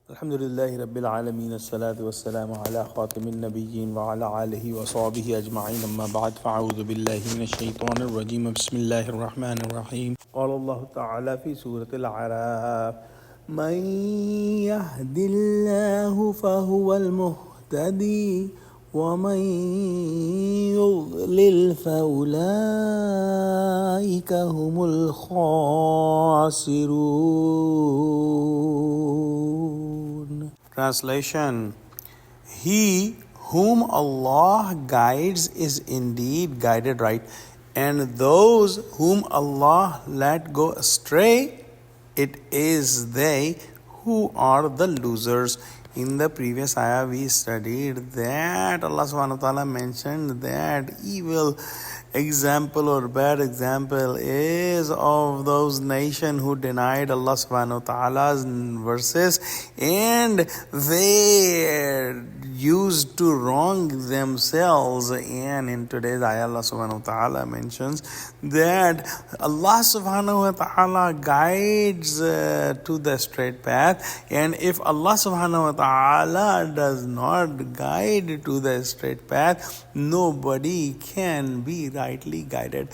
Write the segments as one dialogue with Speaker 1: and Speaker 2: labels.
Speaker 1: Alhamdulillahi Rabbil Alameen, as-salatu was-salamu ala khatimin nabiyyin wa ala alihi wa sahbihi ajma'in, amma ba'd, fa'udhu billahi minash shaitanir rajeem, bismillahir rahmanir rahim. Qala Allah ta'ala fi Surah Al-Aaraf, man yahdillahu fahuwa al-muhtadi wa man yudlil faulaika humul khasirun. Translation: He whom Allah guides is indeed guided right, and those whom Allah let go astray, it is they who are the losers. In the previous ayah we studied that Allah subhanahu wa ta'ala mentioned that evil example or bad example is of those nations who denied Allah subhanahu wa ta'ala's verses, and they used to wrong themselves. And in today's ayah Allah subhanahu wa ta'ala mentions that Allah subhanahu wa ta'ala guides to the straight path, and if Allah subhanahu wa ta'ala does not guide to the straight path, nobody can be rightly guided.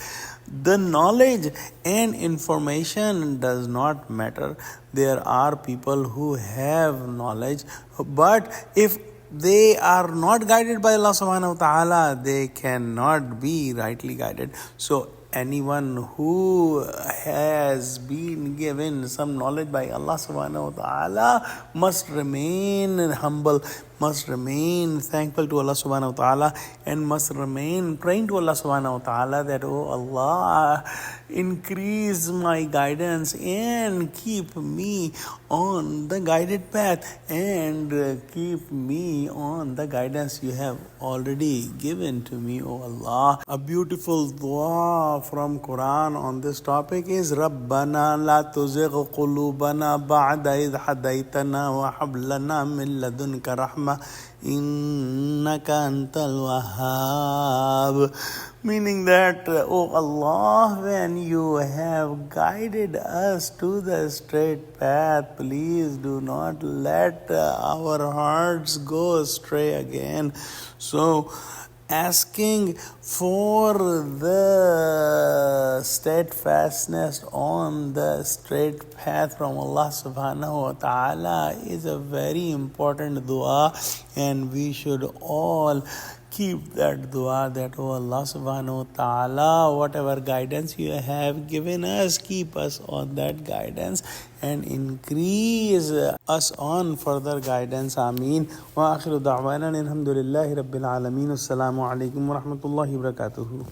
Speaker 1: The knowledge and information does not matter. There are people who have knowledge, but if they are not guided by Allah subhanahu wa ta'ala, they cannot be rightly guided. So anyone who has been given some knowledge by Allah subhanahu wa ta'ala must remain humble, must remain thankful to Allah subhanahu wa ta'ala, and must remain praying to Allah subhanahu wa ta'ala that, oh Allah, increase my guidance and keep me on the guided path, and keep me on the guidance you have already given to me, oh Allah. A beautiful dua from Quran on this topic is Rabbana la tuzigh qulubana ba'da idh hadaytana wa hab lana min ladunka rahma innaka antal wahhab. Meaning that, oh Allah, when you have guided us to the straight path, please do not let our hearts go astray again. So asking for the steadfastness on the straight path from Allah subhanahu wa ta'ala is a very important dua, and we should all keep that dua that, oh Allah subhanahu wa ta'ala, whatever guidance you have given us, keep us on that guidance and increase us on further guidance. Ameen. Wa akhiru da'wana alhamdulillahi rabbil alameen. Assalamu alaikum wa rahmatullahi wa barakatuhu.